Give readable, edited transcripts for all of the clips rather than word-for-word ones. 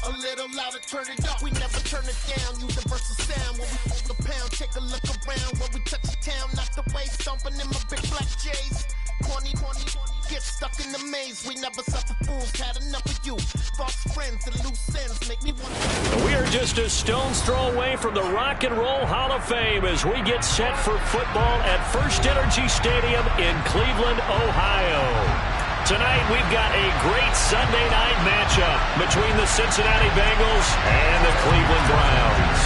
A little louder, turn it up. We never turn it down. Universal sound when we hold the pound. Take a look around when we touch the town. Not the way stomping in my big black J's. Corny, get stuck in the maze. We never suffer fools. Had enough of you. False friends and loose ends make me want to. We are just a stone's throw away from the Rock and Roll Hall of Fame as we get set for football at First Energy Stadium in Cleveland, Ohio. Tonight we've got a great Sunday night matchup between the Cincinnati Bengals and the Cleveland Browns.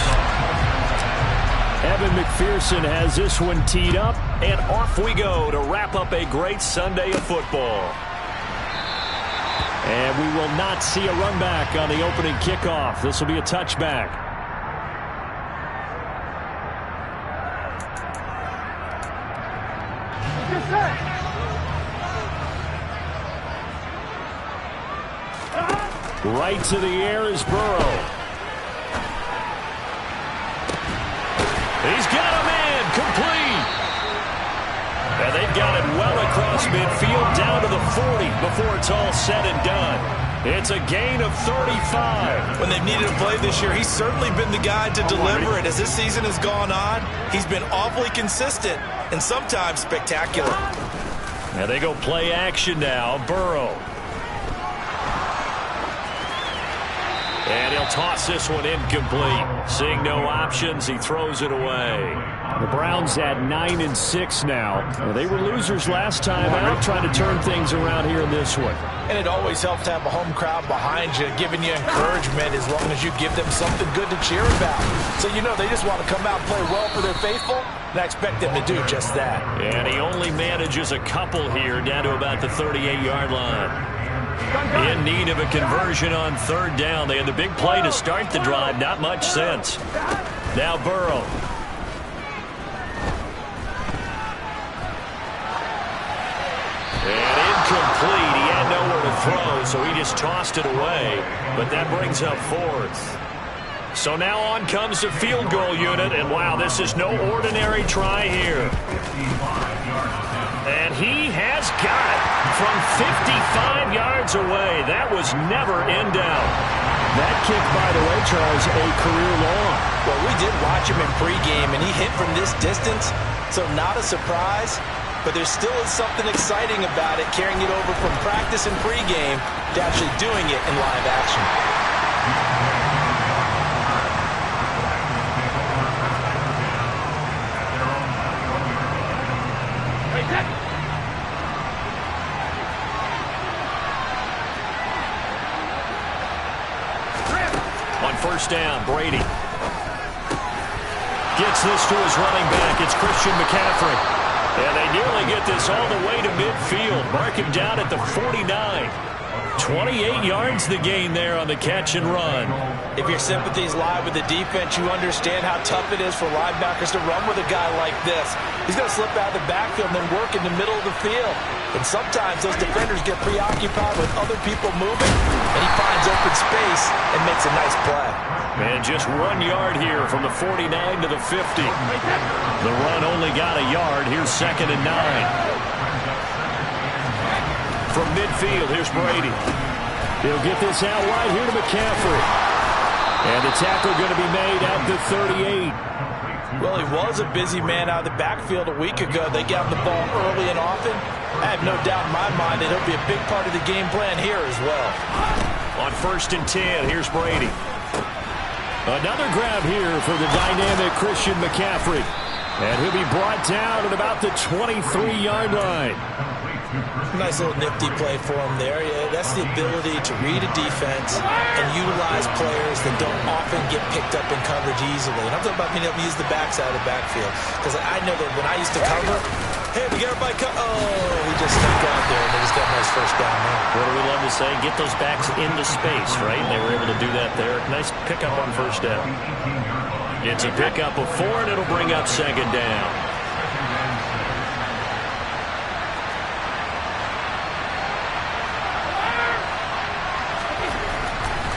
Evan McPherson has this one teed up, and off we go to wrap up a great Sunday of football. And we will not see a run back on the opening kickoff. This will be a touchback. Right to the air is Burrow. He's got a man complete. And they've got it well across midfield down to the 40 before it's all said and done. It's a gain of 35. When they've needed a play this year, he's certainly been the guy to deliver it. As this season has gone on, he's been awfully consistent and sometimes spectacular. Now they go play action now. Burrow. And he'll toss this one incomplete. Seeing no options, he throws it away. The Browns at 9-6 now. They were losers last time out, trying to turn things around here in this one. And it always helps to have a home crowd behind you, giving you encouragement as long as you give them something good to cheer about. So you know they just want to come out and play well for their faithful, and I expect them to do just that. And he only manages a couple here down to about the 38-yard line. In need of a conversion on third down. They had the big play to start the drive. Not much sense. Now Burrow. And incomplete. He had nowhere to throw, so he just tossed it away. But that brings up fourth. So now on comes the field goal unit. And wow, this is no ordinary try here. And he has got it from 55 yards away. That was never in doubt. That kick, by the way, Charles, a career long. Well, we did watch him in pregame, and he hit from this distance, so not a surprise. But there still is something exciting about it, carrying it over from practice and pregame to actually doing it in live action. First down, Brady. Gets this to his running back. It's Christian McCaffrey. And they nearly get this all the way to midfield. Mark him down at the 49. 28 yards the gain there on the catch and run. If your sympathies lie with the defense, you understand how tough it is for linebackers to run with a guy like this. He's going to slip out of the backfield and then work in the middle of the field. And sometimes those defenders get preoccupied with other people moving, and he finds open space and makes a nice play. And just 1 yard here from the 49 to the 50. The run only got a yard. Here's 2nd and 9. From midfield, here's Brady. He'll get this out wide here to McCaffrey. And the tackle going to be made at the 38. Well, he was a busy man out of the backfield a week ago. They got him the ball early and often. I have no doubt in my mind that he'll be a big part of the game plan here as well. On 1st and 10, here's Brady. Another grab here for the dynamic Christian McCaffrey. And he'll be brought down at about the 23-yard line. Nice little nifty play for him there. Yeah, that's the ability to read a defense and utilize players that don't often get picked up in coverage easily. And I'm talking about being able to use the backside of the backfield. Because I know that when I used to cover, hey, we got everybody he just snuck out there and they just got a nice first down there. What do we love to say? Get those backs into space, right? And they were able to do that there. Nice pickup on first down. It's a pickup of 4, and it'll bring up 2nd down.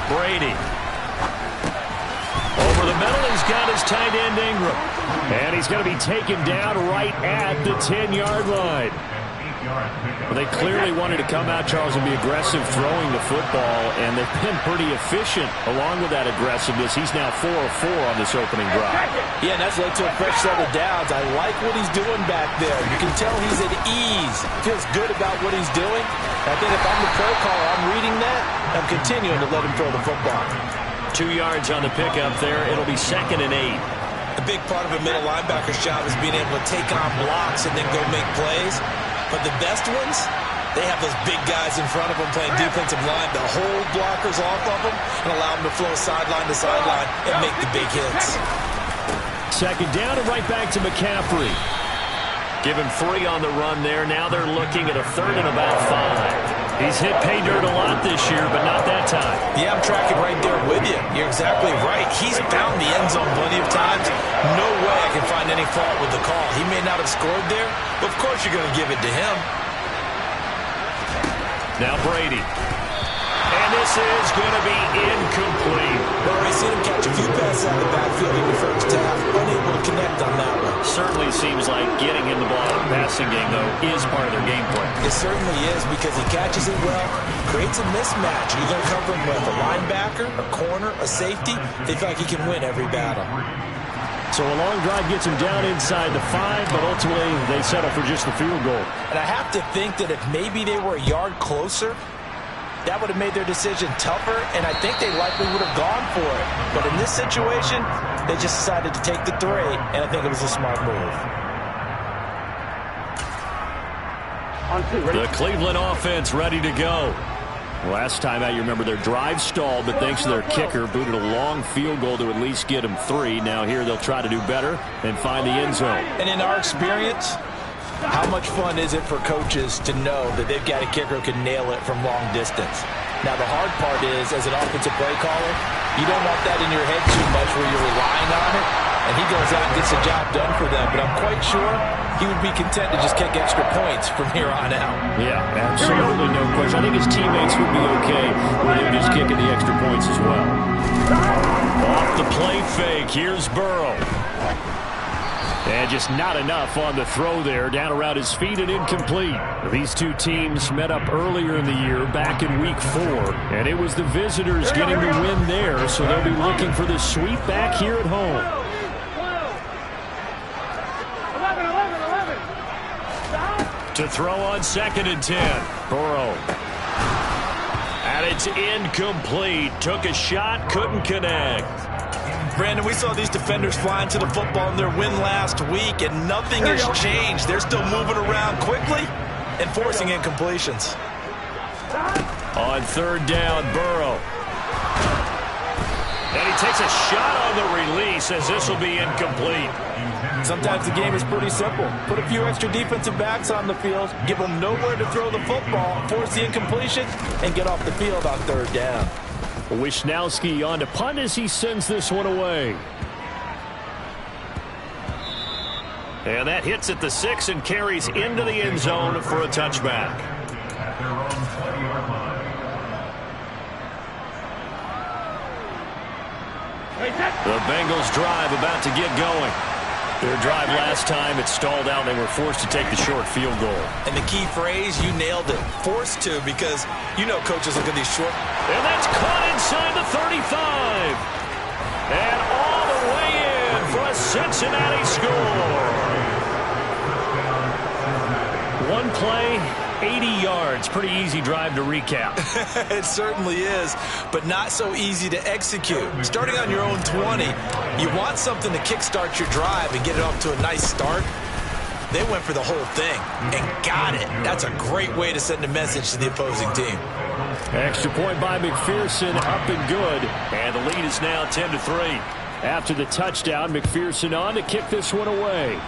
Brady. Over the middle, he's got his tight end Ingram. And he's going to be taken down right at the 10-yard line. Well, they clearly wanted to come out, Charles, and be aggressive throwing the football, and they've been pretty efficient along with that aggressiveness. He's now 4 of 4 on this opening drive. Yeah, and that's led to a fresh set of downs. I like what he's doing back there. You can tell he's at ease. Feels good about what he's doing. I think if I'm the play caller, I'm reading that. I'm continuing to let him throw the football. 2 yards on the pickup there. It'll be 2nd and 8. A big part of a middle linebacker's job is being able to take on blocks and then go make plays. But the best ones, they have those big guys in front of them playing defensive line that hold blockers off of them and allow them to flow sideline to sideline and make the big hits. 2nd down and right back to McCaffrey. Give him 3 on the run there. Now they're looking at a 3rd and about 5. He's hit pay dirt a lot this year, but not that time. Yeah, I'm tracking right there with you. You're exactly right. He's found the end zone plenty of times. No way I can find any fault with the call. He may not have scored there, but of course you're going to give it to him. Now Brady. And this is going to be incomplete. Well, I've seen him catch a few passes out of the backfield in the first half. Unable to connect on that one. Certainly seems like getting him the ball in the passing game, though, is part of their game plan. It certainly is because he catches it well, creates a mismatch. You're going to cover him with a linebacker, a corner, a safety. They feel like he can win every battle. So a long drive gets him down inside the 5, but ultimately they settle for just the field goal. And I have to think that if maybe they were a yard closer, that would have made their decision tougher, and I think they likely would have gone for it. But in this situation, they just decided to take the 3, and I think it was a smart move. The Cleveland offense ready to go. Last time out, you remember their drive stalled, but thanks to their kicker, booted a long field goal to at least get them 3. Now here they'll try to do better and find the end zone. And in our experience, how much fun is it for coaches to know that they've got a kicker who can nail it from long distance? Now, the hard part is, as an offensive play caller, you don't want that in your head too much where you're relying on it, and he goes out and gets the job done for them. But I'm quite sure he would be content to just kick extra points from here on out. Yeah, absolutely no question. I think his teammates would be okay with him just kicking the extra points as well. Off the play fake, here's Burrow. And just not enough on the throw there. Down around his feet and incomplete. These two teams met up earlier in the year, back in Week 4. And it was the visitors getting the win there, so they'll be looking for the sweep back here at home. To throw on 2nd and 10. Burrow. And it's incomplete. Took a shot, couldn't connect. Brandon, we saw these defenders flying to the football in their win last week, and nothing has changed. They're still moving around quickly and forcing incompletions. On 3rd down, Burrow. And he takes a shot on the release as this will be incomplete. Sometimes the game is pretty simple. Put a few extra defensive backs on the field, give them nowhere to throw the football, force the incompletion, and get off the field on 3rd down. Wishnowski on to punt as he sends this one away. And that hits at the 6 and carries into the end zone for a touchback. The Bengals drive about to get going. Their drive last time, it stalled out. They were forced to take the short field goal. And the key phrase, you nailed it. Forced to, because you know coaches look at these short. And that's caught inside the 35. And all the way in for a Cincinnati score. One play, 80 yards. Pretty easy drive to recap. It certainly is, but not so easy to execute. Starting on your own 20, you want something to kickstart your drive and get it off to a nice start. They went for the whole thing and got it. That's a great way to send a message to the opposing team. Extra point by McPherson, up and good. And the lead is now 10-3. After the touchdown, McPherson on to kick this one away.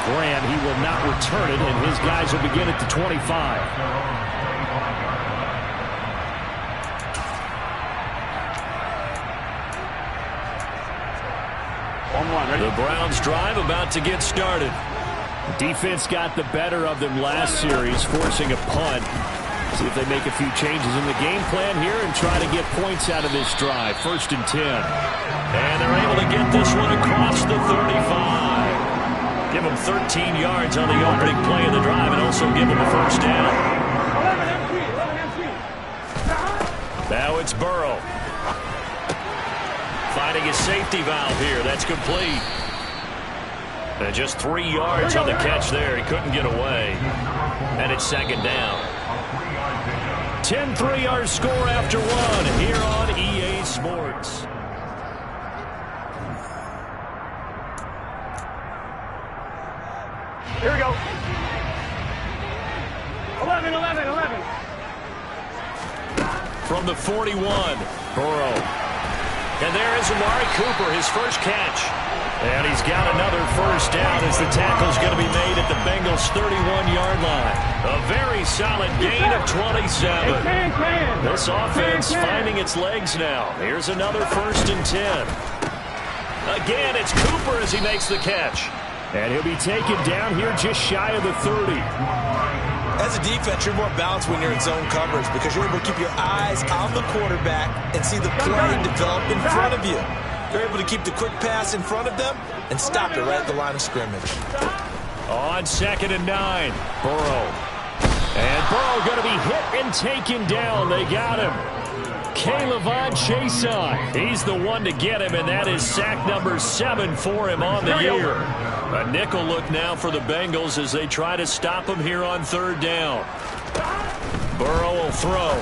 Graham, he will not return it, and his guys will begin at the 25. The Browns drive about to get started. Defense got the better of them last series, forcing a punt. See if they make a few changes in the game plan here and try to get points out of this drive. 1st and 10. And they're able to get this one across the 35. Give him 13 yards on the opening play of the drive and also give him a first down. Now it's Burrow. Finding his safety valve here. That's complete. And just 3 yards on the catch there. He couldn't get away. And it's second down. 10-3 our score after one here on EA Sports. Here we go. 11. From the 41, Burrow. And there is Amari Cooper, his first catch. And he's got another first down as the tackle's going to be made at the Bengals' 31-yard line. A very solid gain of 27. This offense finding its legs now. Here's another 1st and 10. Again, it's Cooper as he makes the catch. And he'll be taken down here just shy of the 30. As a defense, you're more balanced when you're in zone coverage because you're able to keep your eyes on the quarterback and see the play develop in front of you. You're able to keep the quick pass in front of them and stop it right at the line of scrimmage. On 2nd and 9, Burrow. And Burrow going to be hit and taken down. They got him. K'Lavon Chaisson. He's the one to get him, and that is sack number 7 for him on the year. A nickel look now for the Bengals as they try to stop him here on 3rd down. Burrow will throw.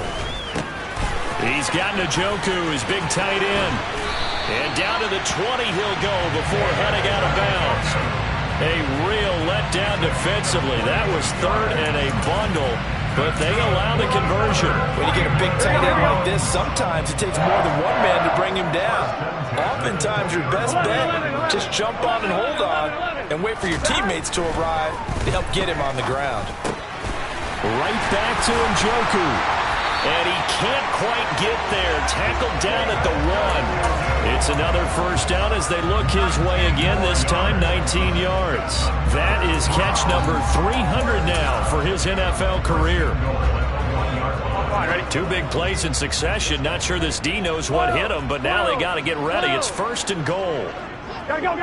He's got Njoku, his big tight end. And down to the 20 he'll go before heading out of bounds. A real letdown defensively. That was 3rd and a bundle, but they allow the conversion. When you get a big tight end like this, sometimes it takes more than one man to bring him down. Oftentimes your best bet, just jump on and hold on and wait for your teammates to arrive to help get him on the ground. Right back to Njoku. And he can't quite get there. Tackled down at the 1. It's another first down as they look his way again, this time 19 yards. That is catch number 300 now for his NFL career. All right, ready? 2 big plays in succession. Not sure this D knows what hit him, but now they got to get ready. It's 1st and goal. Gotta go.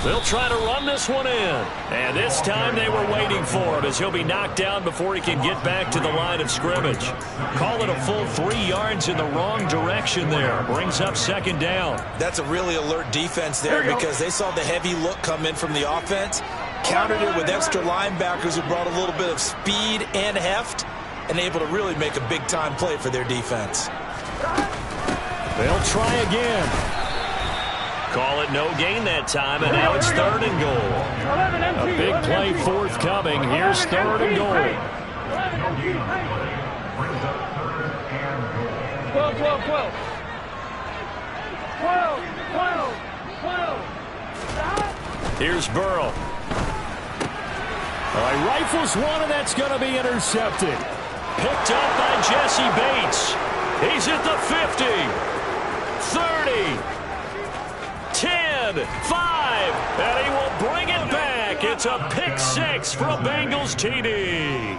They'll try to run this one in. And this time they were waiting for him as he'll be knocked down before he can get back to the line of scrimmage. Call it a full 3 yards in the wrong direction there. Brings up 2nd down. That's a really alert defense there because they saw the heavy look come in from the offense, countered it with extra linebackers who brought a little bit of speed and heft, and able to really make a big-time play for their defense. They'll try again. Call it no gain that time, and now it's 3rd and goal. A big play forthcoming. Here's 3rd and goal. 12. Here's Burrow. All right, rifles one, and that's going to be intercepted. Picked up by Jesse Bates. He's at the 50, 30, 10, 5, and he will bring it back. It's a pick 6 for a Bengals TD.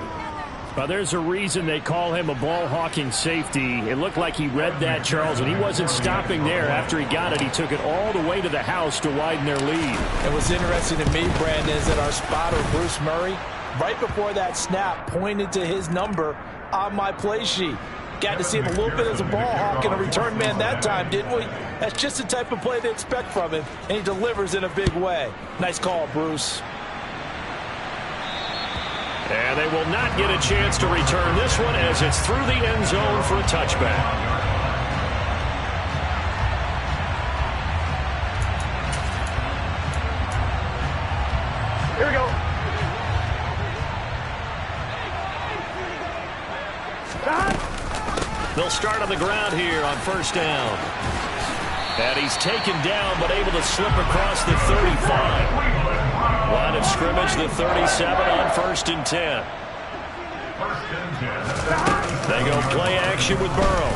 Well, there's a reason they call him a ball-hawking safety. It looked like he read that, Charles, and he wasn't stopping there. After he got it, he took it all the way to the house to widen their lead. And what's interesting to me, Brandon, is that our spotter, Bruce Murray, right before that snap, pointed to his number on my play sheet. Got to see him a little bit as a ball hawk and a return man that time, didn't we? That's just the type of play they expect from him, and he delivers in a big way. Nice call, Bruce. And they will not get a chance to return this one as it's through the end zone for a touchback. Here we go. They'll start on the ground here on 1st down. And he's taken down but able to slip across the 35. Line of scrimmage, the 37 on 1st and 10. They go play action with Burrow.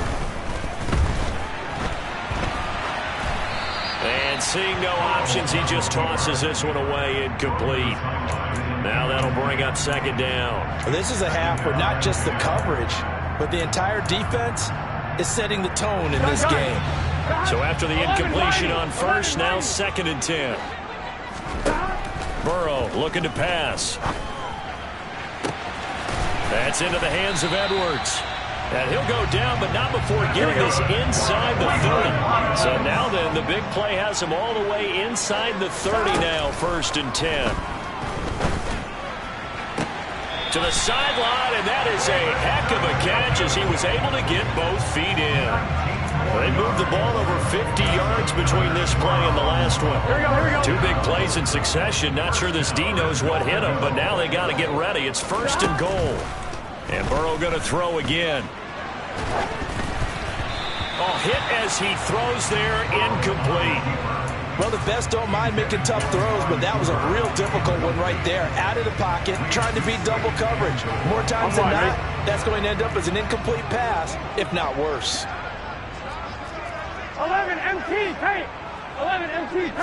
And And seeing no options, he just tosses this one away, incomplete. Now that'll bring up second down. Well, this is a half where not just the coverage, but the entire defense is setting the tone in this game. So after the incompletion on first, now 2nd and 10. Burrow looking to pass. That's into the hands of Edwards. And he'll go down, but not before getting this inside the 30. So now then, the big play has him all the way inside the 30 now, 1st and 10. To the sideline, and that is a heck of a catch as he was able to get both feet in. They moved the ball over 50 yards between this play and the last one. Here we go. 2 big plays in succession. Not sure this D knows what hit him, but now they got to get ready. It's 1st and goal. And Burrow going to throw again. Oh, hit as he throws there, incomplete. Well, the best don't mind making tough throws, but that was a real difficult one right there. Out of the pocket, trying to beat double coverage. More times than not, that's going to end up as an incomplete pass, if not worse. 11 MT, paint. 11 MT,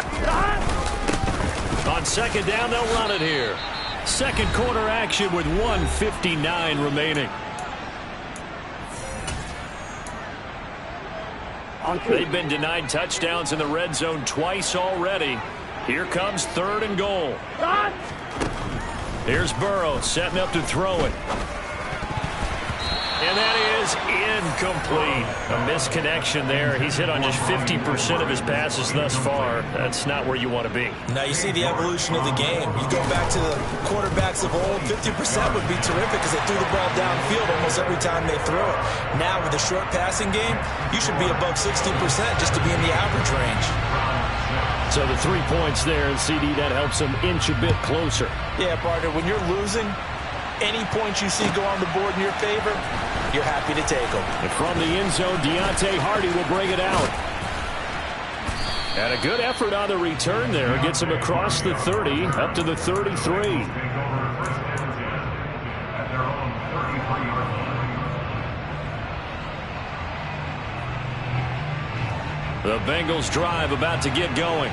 On 2nd down, they'll run it here. Second quarter action with 1:59 remaining. They've been denied touchdowns in the red zone twice already. Here comes 3rd and goal. Here's Burrow setting up to throw it. And that is incomplete. A misconnection there. He's hit on just 50% of his passes thus far. That's not where you want to be. Now you see the evolution of the game. You go back to the quarterbacks of old, 50% would be terrific because they threw the ball downfield almost every time they threw it. Now with the short passing game, you should be above 60% just to be in the average range. So the 3 points there, and CD, that helps him inch a bit closer. Yeah, partner, when you're losing, any points you see go on the board in your favor, you're happy to take them. And from the end zone, Deontay Hardy will bring it out. And a good effort on the return there. Gets him across the 30, up to the 33. The Bengals drive about to get going.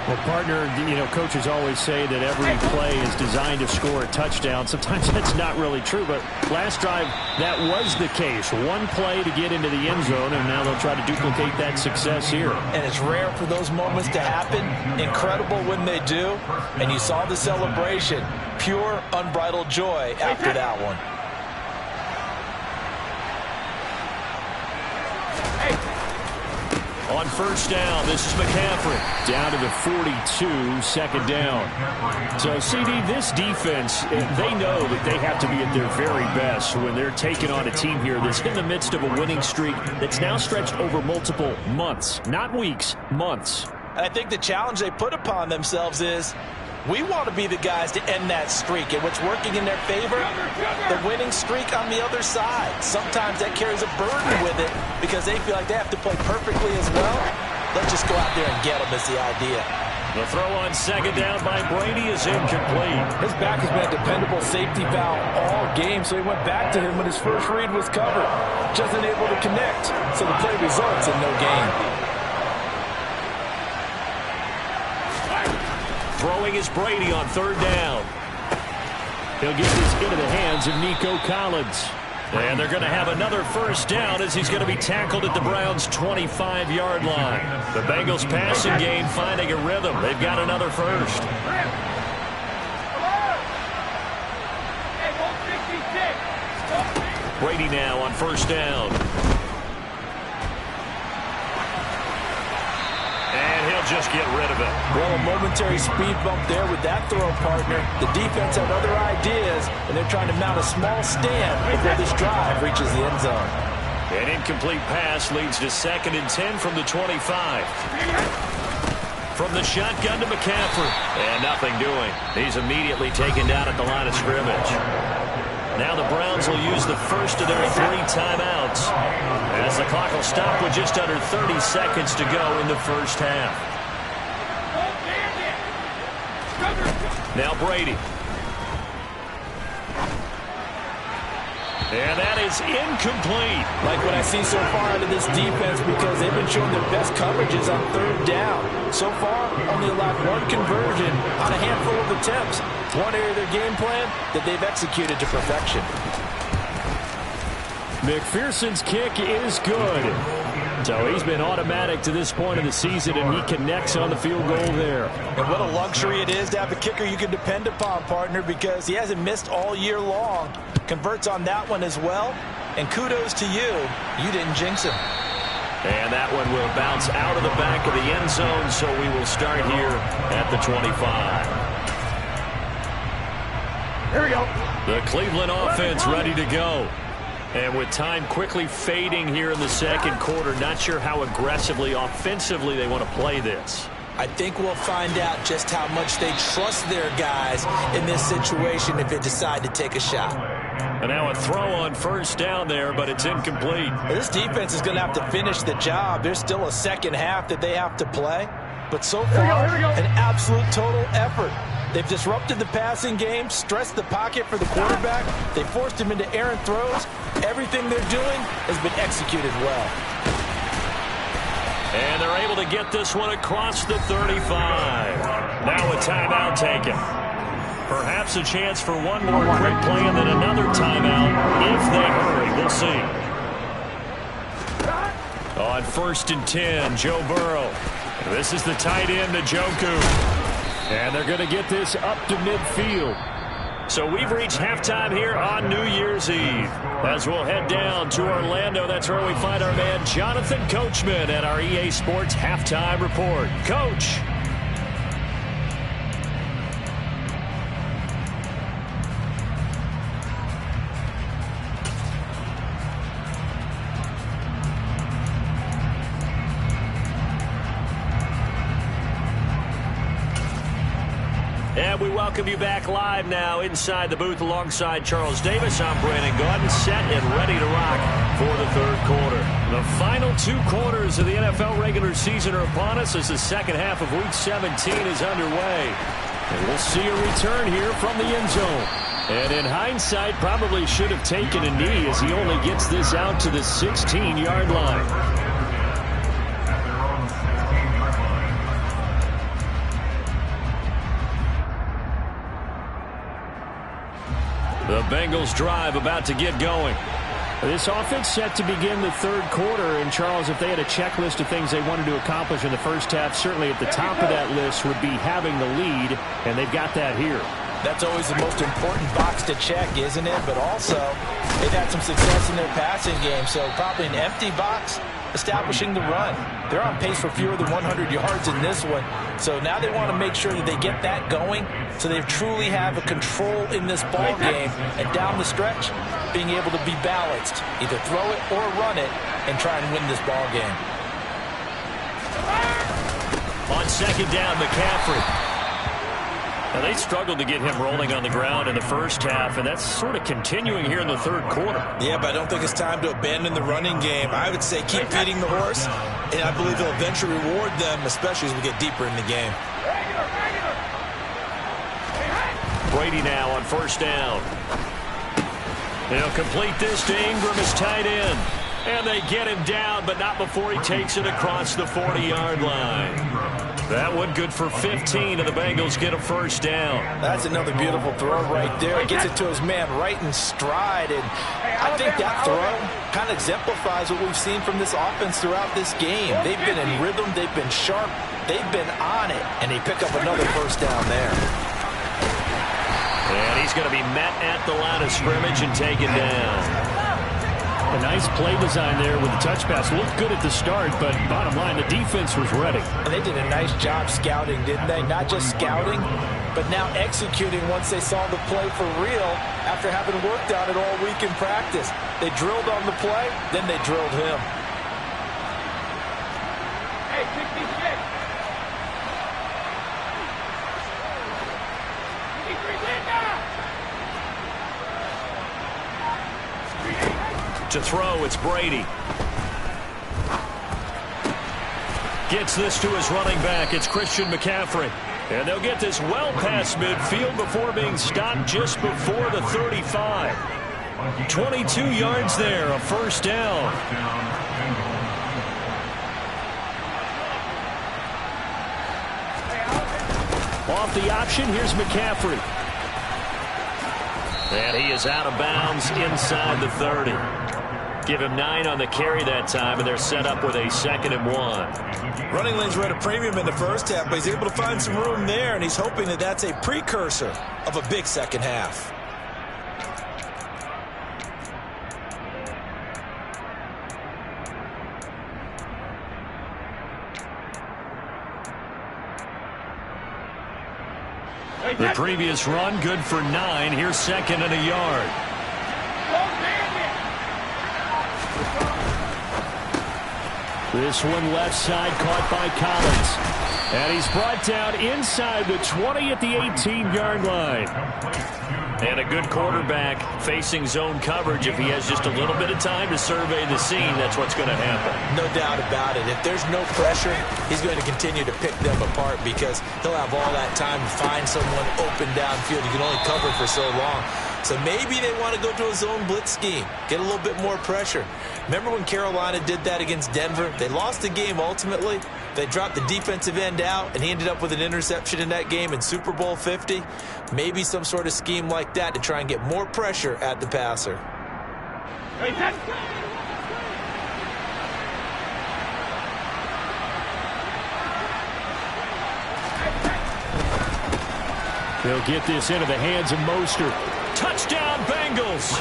Well, partner, you know, coaches always say that every play is designed to score a touchdown. Sometimes that's not really true, but last drive, that was the case. One play to get into the end zone, and now they'll try to duplicate that success here. And it's rare for those moments to happen. Incredible when they do. And you saw the celebration. Pure, unbridled joy after that one. On 1st down, this is McCaffrey. Down to the 42, 2nd down. So, CD, this defense, they know that they have to be at their very best when they're taking on a team here that's in the midst of a winning streak that's now stretched over multiple months. Not weeks, months. I think the challenge they put upon themselves is, we want to be the guys to end that streak. And what's working in their favor? The winning streak on the other side. Sometimes that carries a burden with it because they feel like they have to play perfectly as well. Let's just go out there and get them is the idea. The throw on 2nd down by Brady is incomplete. His back has been a dependable safety valve all game, so he went back to him when his first read was covered. Just unable to connect, so the play results in no gain. Throwing is Brady on 3rd down. He'll get this into the hands of Nico Collins. And they're going to have another 1st down as he's going to be tackled at the Browns' 25-yard line. The Bengals passing game finding a rhythm. They've got another 1st. Brady now on 1st down. And he'll just get rid of it. Well, a momentary speed bump there with that throw, partner. The defense had other ideas, and they're trying to mount a small stand before this drive reaches the end zone. An incomplete pass leads to 2nd and 10 from the 25. From the shotgun to McCaffrey. And nothing doing. He's immediately taken down at the line of scrimmage. Now the Browns will use the first of their 3 timeouts as the clock will stop with just under 30 seconds to go in the first half. Now Brady. And that is incomplete. Like what I see so far out of this defense, because they've been showing their best coverages on third down. So far, only allowed one conversion on a handful of attempts. One area of their game plan that they've executed to perfection. McPherson's kick is good. So he's been automatic to this point of the season, and he connects on the field goal there. And what a luxury it is to have a kicker you can depend upon, partner, because he hasn't missed all year long. Converts on that one as well. And kudos to you. You didn't jinx him. And that one will bounce out of the back of the end zone, so we will start here at the 25. Here we go. The Cleveland offense ready to go. And with time quickly fading here in the second quarter, not sure how aggressively, offensively they want to play this. I think we'll find out just how much they trust their guys in this situation if they decide to take a shot. And now a throw on first down there, but it's incomplete. This defense is going to have to finish the job. There's still a second half that they have to play. But so far, an absolute total effort. They've disrupted the passing game, stressed the pocket for the quarterback. They forced him into errant throws. Everything they're doing has been executed well. And they're able to get this one across the 35. Now a timeout taken. Perhaps a chance for one more quick play and then another timeout if they hurry. We'll see. On 1st and 10, Joe Burrow. This is the tight end, Njoku. And they're going to get this up to midfield. So we've reached halftime here on New Year's Eve. As we'll head down to Orlando, that's where we find our man Jonathan Coachman at our EA Sports Halftime Report. Coach. And we welcome you back live now inside the booth alongside Charles Davis. I'm Brandon Gaudin, set and ready to rock for the third quarter. The final 2 quarters of the NFL regular season are upon us as the second half of Week 17 is underway. And we'll see a return here from the end zone. And in hindsight, probably should have taken a knee as he only gets this out to the 16-yard line. The Bengals drive about to get going. This offense set to begin the third quarter. And, Charles, if they had a checklist of things they wanted to accomplish in the first half, certainly at the top of that list would be having the lead, and they've got that here. That's always the most important box to check, isn't it? But also, they've had some success in their passing game, so probably an empty box establishing the run. They're on pace for fewer than 100 yards in this one, so now they want to make sure that they get that going so they truly have a control in this ball game, and down the stretch, being able to be balanced, either throw it or run it, and try and win this ball game. On second down, McCaffrey. Now, they struggled to get him rolling on the ground in the first half, and that's sort of continuing here in the third quarter. Yeah, but I don't think it's time to abandon the running game. I would say keep feeding the horse, and I believe they'll eventually reward them, especially as we get deeper in the game. Brady now on first down. They'll complete this to Ingram as tight end. And they get him down, but not before he takes it across the 40-yard line. That one good for 15, and the Bengals get a first down. That's another beautiful throw right there. He gets it to his man right in stride, and I think that throw kind of exemplifies what we've seen from this offense throughout this game. They've been in rhythm, they've been sharp, they've been on it, and they pick up another first down there. And he's going to be met at the line of scrimmage and taken down. A nice play design there with the touch pass. Looked good at the start, but bottom line, the defense was ready. And they did a nice job scouting, didn't they? Not just scouting, but now executing once they saw the play for real after having worked on it all week in practice. They drilled on the play, then they drilled him. Hey, 66. To throw, it's Brady. Gets this to his running back. It's Christian McCaffrey. And they'll get this well past midfield before being stopped just before the 35. 22 yards there, a first down. Off the option, here's McCaffrey. And he is out of bounds inside the 30. Give him 9 on the carry that time, and they're set up with a 2nd and 1. Running lanes were at a premium in the first half, but he's able to find some room there, and he's hoping that that's a precursor of a big second half. The previous run, good for 9. Here's 2nd and a yard. This one left side, caught by Collins. And he's brought down inside the 20 at the 18-yard line. And a good quarterback facing zone coverage. If he has just a little bit of time to survey the scene, that's what's going to happen. No doubt about it. If there's no pressure, he's going to continue to pick them apart because he'll have all that time to find someone open downfield. You can only cover for so long. So maybe they want to go to a zone blitz scheme, get a little bit more pressure. Remember when Carolina did that against Denver? They lost the game ultimately. They dropped the defensive end out, and he ended up with an interception in that game in Super Bowl 50. Maybe some sort of scheme like that to try and get more pressure at the passer. They'll get this into the hands of Mostert. Touchdown, Bengals!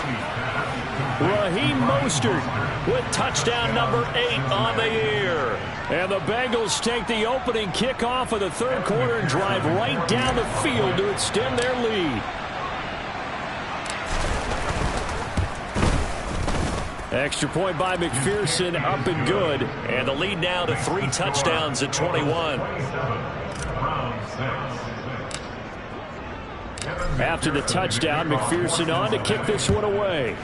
Raheem Mostert with touchdown number 8 on the year. And the Bengals take the opening kickoff of the third quarter and drive right down the field to extend their lead. Extra point by McPherson, up and good. And the lead now to 3 touchdowns at 21. After the touchdown, McPherson on to kick this one away.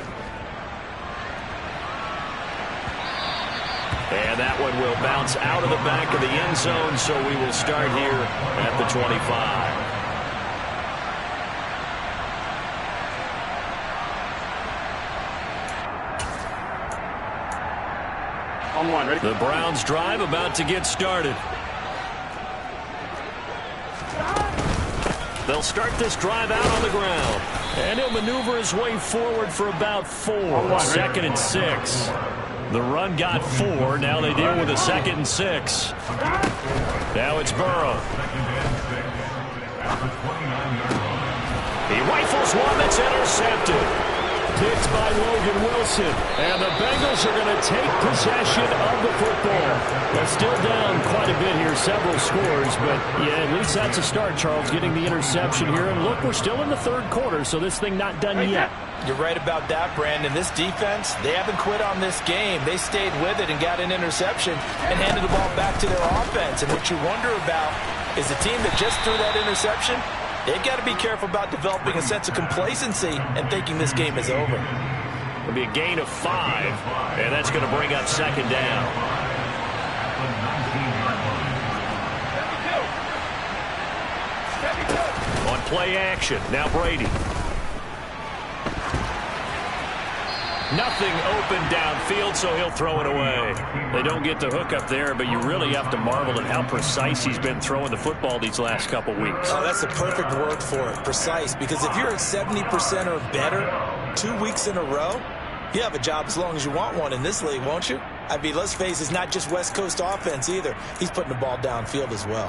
And that one will bounce out of the back of the end zone, so we will start here at the 25. On one, ready? The Browns drive about to get started. They'll start this drive out on the ground. And he'll maneuver his way forward for about 4. 2nd and 6. The run got 4. Now they deal with a 2nd and 6. Now it's Burrow. He rifles one that's intercepted. Picked by Logan Wilson. And the Bengals are going to take possession of the football. They're still down quite a bit here, several scores. But, yeah, at least that's a start, Charles, getting the interception here. And, look, we're still in the third quarter, so this thing not done yet. You're right about that, Brandon. This defense, they haven't quit on this game. They stayed with it and got an interception and handed the ball back to their offense. And what you wonder about is the team that just threw that interception, they've got to be careful about developing a sense of complacency and thinking this game is over. It'll be a gain of 5, and that's going to bring up 2nd down. On play action, now Brady. Nothing open downfield, so he'll throw it away. They don't get the hook up there, but you really have to marvel at how precise he's been throwing the football these last couple weeks. Oh, that's the perfect word for it, precise, because if you're at 70% or better 2 weeks in a row, you have a job as long as you want one in this league, won't you? I mean, let's face it, it's not just West Coast offense either. He's putting the ball downfield as well.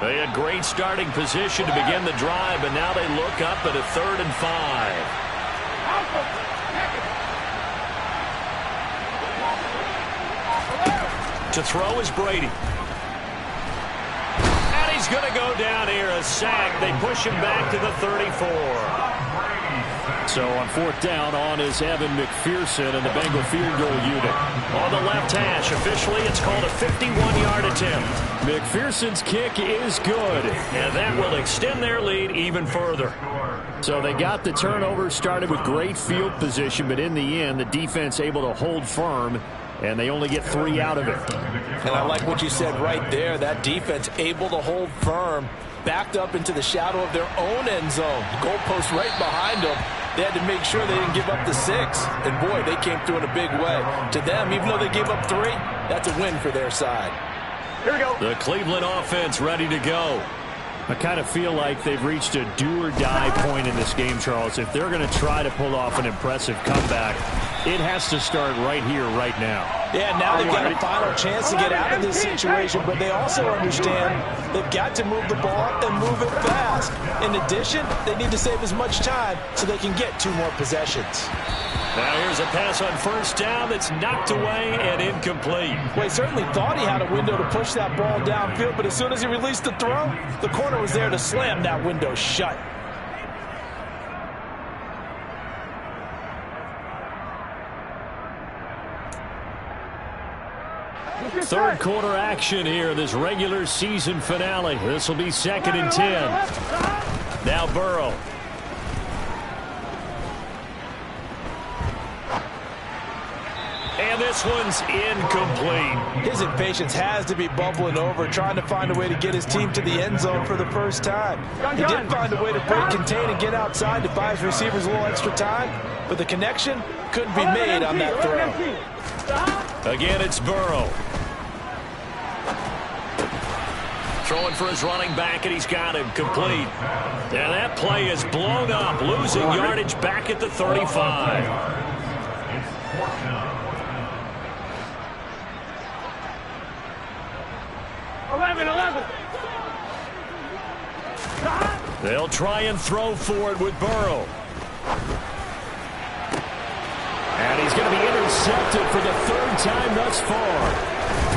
They had great starting position to begin the drive, but now they look up at a 3rd and 5. To throw is Brady. And he's going to go down here, a sack. They push him back to the 34. So on 4th down, on is Evan McPherson and the Bengal field goal unit. On the left hash, officially it's called a 51-yard attempt. McPherson's kick is good, and that will extend their lead even further. So they got the turnover, started with great field position, but in the end, the defense able to hold firm, and they only get 3 out of it. And I like what you said right there. That defense able to hold firm, backed up into the shadow of their own end zone. The goalpost right behind them. They had to make sure they didn't give up the 6. And, boy, they came through in a big way. To them, even though they gave up 3, that's a win for their side. Here we go. The Cleveland offense ready to go. I kind of feel like they've reached a do-or-die point in this game, Charles. If they're going to try to pull off an impressive comeback, it has to start right here, right now. Yeah, now they've got a final chance to get out of this situation, but they also understand they've got to move the ball and move it fast. In addition, they need to save as much time so they can get 2 more possessions. Now here's a pass on first down that's knocked away and incomplete. Well, he certainly thought he had a window to push that ball downfield, but as soon as he released the throw, the corner was there to slam that window shut. Third quarter action here, this regular season finale. This will be 2nd and 10. Now Burrow. And this one's incomplete. His impatience has to be bubbling over, trying to find a way to get his team to the end zone for the first time. He did find a way to break, contain, and get outside to buy his receivers a little extra time, but the connection couldn't be made on that throw. Again, it's Burrow. Throwing for his running back, and he's got him complete. And that play is blown up, losing yardage back at the 35. They'll try and throw for it with Burrow. And he's going to be intercepted for the 3rd time thus far.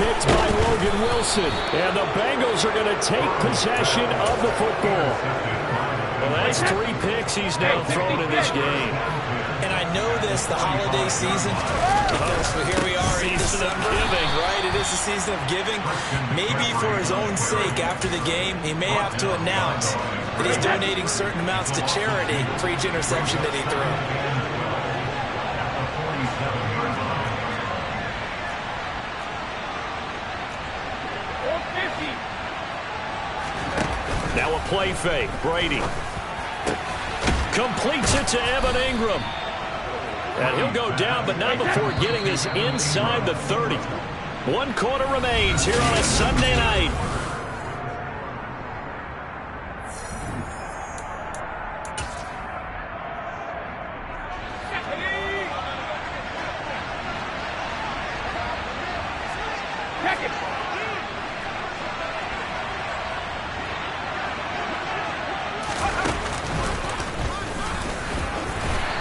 Picked by Logan Wilson. And the Bengals are going to take possession of the football. Well, that's 3 picks he's now thrown in this game. And I know this, the holiday season, because here we are in December, right? It is the season of giving. Maybe for his own sake, after the game, he may have to announce that he's donating certain amounts to charity for each interception that he threw. Now a play fake. Brady completes it to Evan Ingram. And he'll go down, but not before getting this inside the 30. 1 quarter remains here on a Sunday night.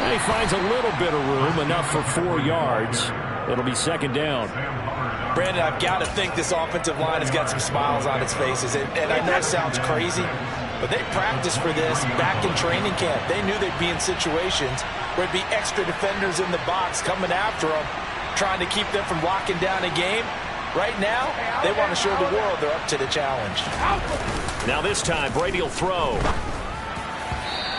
He finds a little bit of room, enough for 4 yards. It'll be 2nd down. Brandon, I've got to think this offensive line has got some smiles on its faces. And I know it sounds crazy, but they practiced for this back in training camp. They knew they'd be in situations where it'd be extra defenders in the box coming after them, trying to keep them from locking down a game. Right now, they want to show the world they're up to the challenge. Now this time, Brady will throw.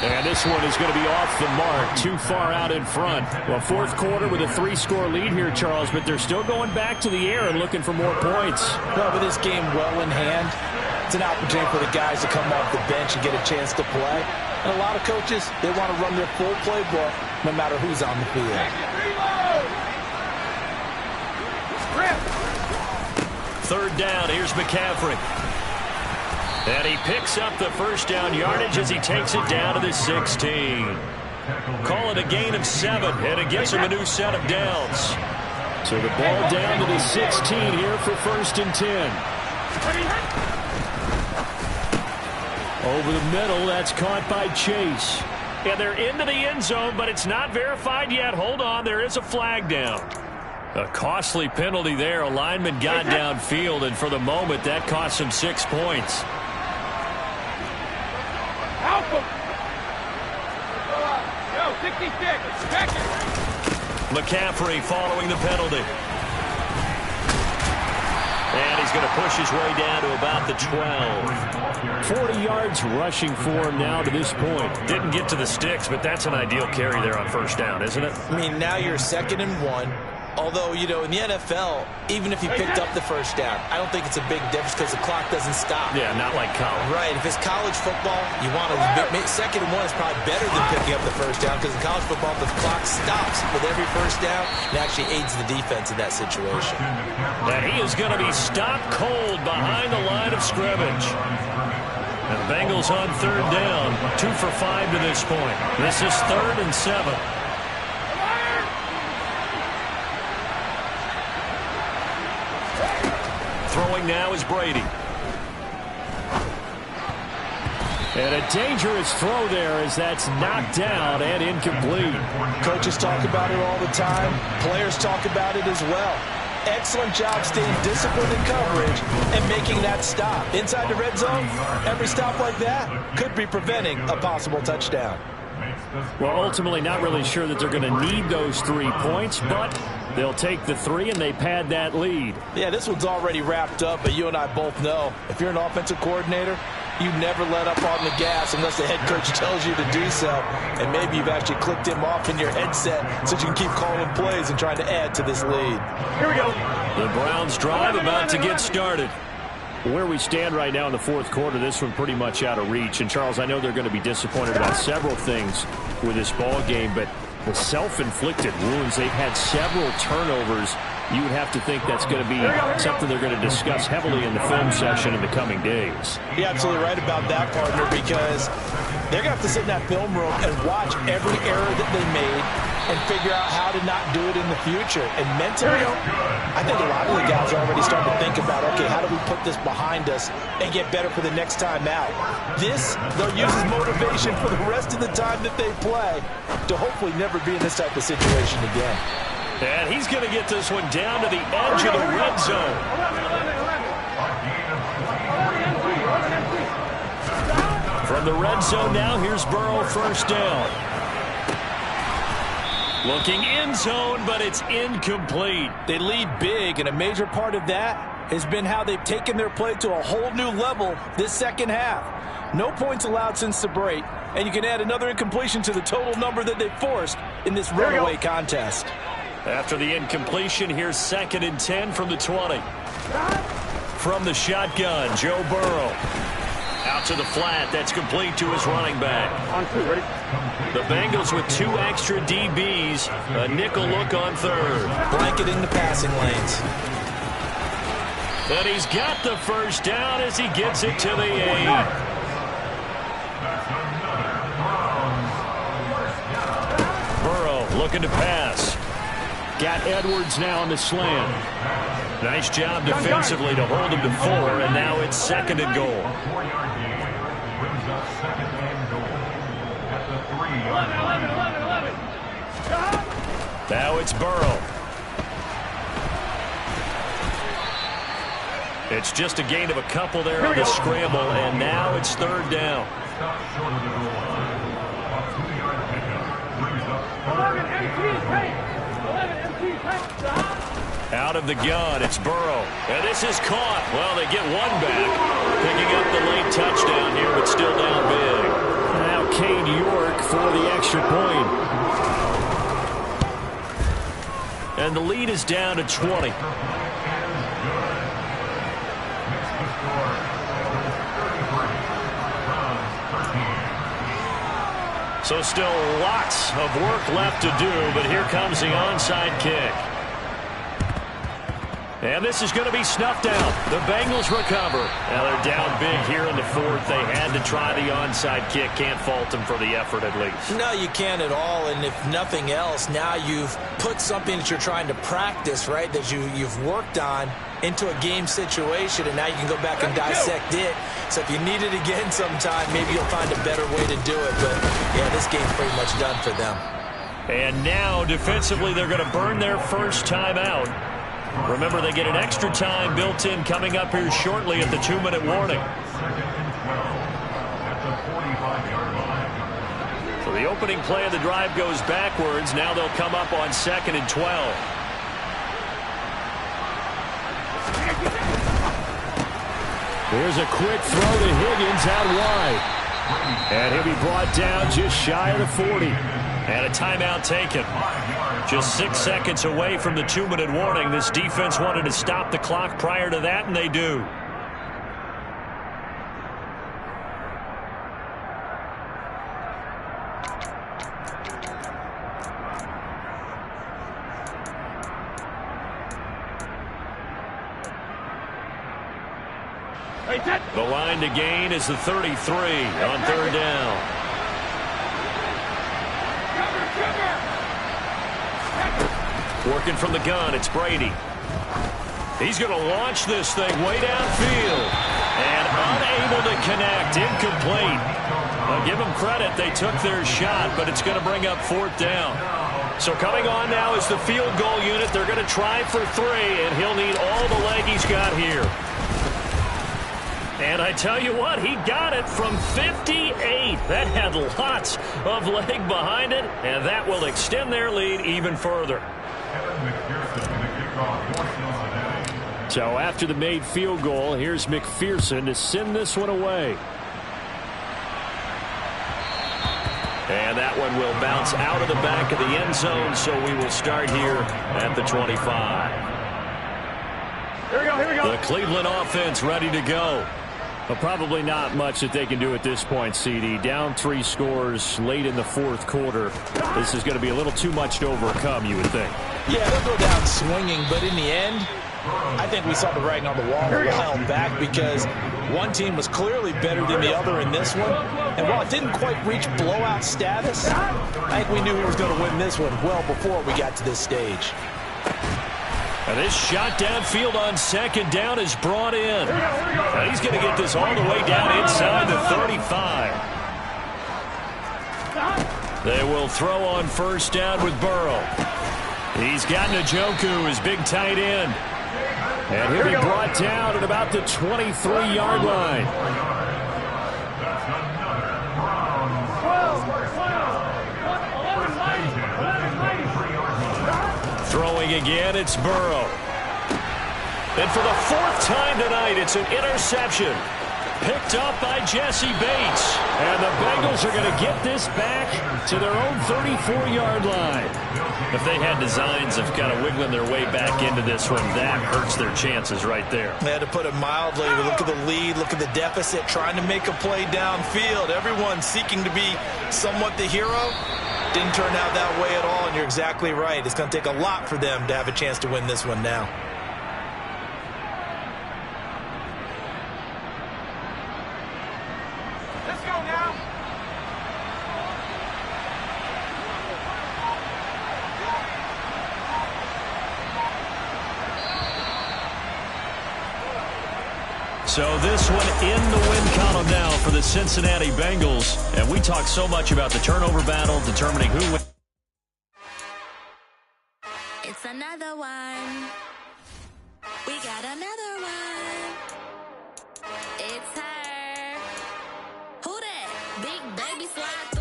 And this one is going to be off the mark, too far out in front. Well, 4th quarter with a 3-score lead here, Charles, but they're still going back to the air and looking for more points. No, but this game well in hand, it's an opportunity for the guys to come off the bench and get a chance to play. And a lot of coaches, they want to run their full playbook no matter who's on the field. 3rd down, here's McCaffrey. And he picks up the 1st down yardage as he takes it down to the 16. Call it a gain of 7, and it gets him a new set of downs. So the ball down to the 16 here for 1st and 10. Over the middle, that's caught by Chase. And they're into the end zone, but it's not verified yet. Hold on, there is a flag down. A costly penalty there. A lineman got downfield, and for the moment, that cost him 6 points. McCaffrey following the penalty. And he's going to push his way down to about the 12. 40 yards rushing for him now to this point. Didn't get to the sticks, but that's an ideal carry there on 1st down, isn't it? I mean, now you're 2nd and 1. Although, you know, in the NFL, even if he picked up the first down, I don't think it's a big difference because the clock doesn't stop. Yeah, not like college. Right. If it's college football, you want to second and one is probably better than picking up the first down because in college football, the clock stops with every first down. It actually aids the defense in that situation. And he is going to be stopped cold behind the line of scrimmage. And the Bengals on third down, 2 for 5 to this point. This is 3rd and 7. Throwing now is Brady. And a dangerous throw there as that's knocked down and incomplete. Coaches talk about it all the time. Players talk about it as well. Excellent job staying disciplined in coverage and making that stop. Inside the red zone, every stop like that could be preventing a possible touchdown. Well, ultimately not really sure that they're going to need those 3 points, but they'll take the 3 and they pad that lead. Yeah, this one's already wrapped up, but you and I both know if you're an offensive coordinator, you never let up on the gas unless the head coach tells you to do so. And maybe you've actually clicked him off in your headset so you can keep calling plays and trying to add to this lead. Here we go. The Browns drive about to get started. Where we stand right now in the fourth quarter, this one pretty much out of reach. And, Charles, I know they're going to be disappointed about several things with this ball game, but the self-inflicted wounds, they've had several turnovers. You would have to think that's going to be something they're going to discuss heavily in the film session in the coming days. You're absolutely right about that, partner, because they're going to have to sit in that film room and watch every error that they made and figure out how to not do it in the future. And mentally, I think a lot of the guys are already starting to think about, okay, how do we put this behind us and get better for the next time out? This, they'll use as motivation for the rest of the time that they play to hopefully never be in this type of situation again. And he's going to get this one down to the edge of the red zone. From the red zone now, here's Burrow, first down. Looking end zone, but it's incomplete. They lead big, and a major part of that has been how they've taken their play to a whole new level this second half. No points allowed since the break, and you can add another incompletion to the total number that they forced in this runaway contest. After the incompletion, here's 2nd and 10 from the 20. From the shotgun, Joe Burrow. Out to the flat, that's complete to his running back. On 2, ready? The Bengals with 2 extra DBs, a nickel look on third. Blanketing the passing lanes. And he's got the first down as he gets it to the 8. Burrow looking to pass. Got Edwards now on the slant. Nice job defensively to hold him to 4, and now it's 2nd and goal. Now it's Burrow. It's just a gain of a couple there on the scramble, and now it's 3rd down. Out of the gun, it's Burrow. And this is caught. Well, they get one back. Picking up the late touchdown here, but still down big. Now Cade York for the extra point. And the lead is down to 20. So still lots of work left to do, but here comes the onside kick. And this is going to be snuffed out. The Bengals recover. Now they're down big here in the 4th. They had to try the onside kick. Can't fault them for the effort at least. No, you can't at all. And if nothing else, now you've put something that you're trying to practice, right, that you've worked on into a game situation, and now you can go back and dissect it. So if you need it again sometime, maybe you'll find a better way to do it. But, yeah, this game's pretty much done for them. And now, defensively, they're going to burn their first time out. Remember, they get an extra time built in coming up here shortly at the 2-minute warning. So the opening play of the drive goes backwards. Now they'll come up on 2nd and 12. Here's a quick throw to Higgins out wide. And he'll be brought down just shy of the 40. And a timeout taken. Just 6 seconds away from the 2-minute warning. This defense wanted to stop the clock prior to that, and they do. The line to gain is the 33 on third down. Working from the gun, it's Brady. He's going to launch this thing way downfield. And unable to connect, incomplete. I'll give them credit, they took their shot, but it's going to bring up fourth down. So coming on now is the field goal unit. They're going to try for 3, and he'll need all the leg he's got here. And I tell you what, he got it from 58. That had lots of leg behind it, and that will extend their lead even further. So after the made field goal, here's McPherson to send this one away. And that one will bounce out of the back of the end zone, so we will start here at the 25. Here we go. The Cleveland offense ready to go. Well, probably not much that they can do at this point, CD. Down 3 scores late in the fourth quarter. This is going to be a little too much to overcome, you would think. Yeah, they'll go down swinging, but in the end, I think we saw the writing on the wall a while back because one team was clearly better than the other in this one. And while it didn't quite reach blowout status, I think we knew he was going to win this one well before we got to this stage. And this shot downfield on second down is brought in. And he's going to get this all the way down inside the 35. They will throw on first down with Burrow. He's got Njoku, his big tight end. And he'll be brought down at about the 23-yard line. Throwing again, it's Burrow. And for the 4th time tonight, it's an interception. Picked up by Jesse Bates. And the Bengals are going to get this back to their own 34-yard line. If they had designs of kind of wiggling their way back into this one, that hurts their chances right there. They had to put it mildly. Look at the lead, look at the deficit, trying to make a play downfield. Everyone seeking to be somewhat the hero. Didn't turn out that way at all, and you're exactly right. It's going to take a lot for them to have a chance to win this one now. Let's go now. So this one in the win column now for the Cincinnati Bengals. And we talk so much about the turnover battle, determining who wins. It's another one. We got another one. It's her. Who that? Big baby slide.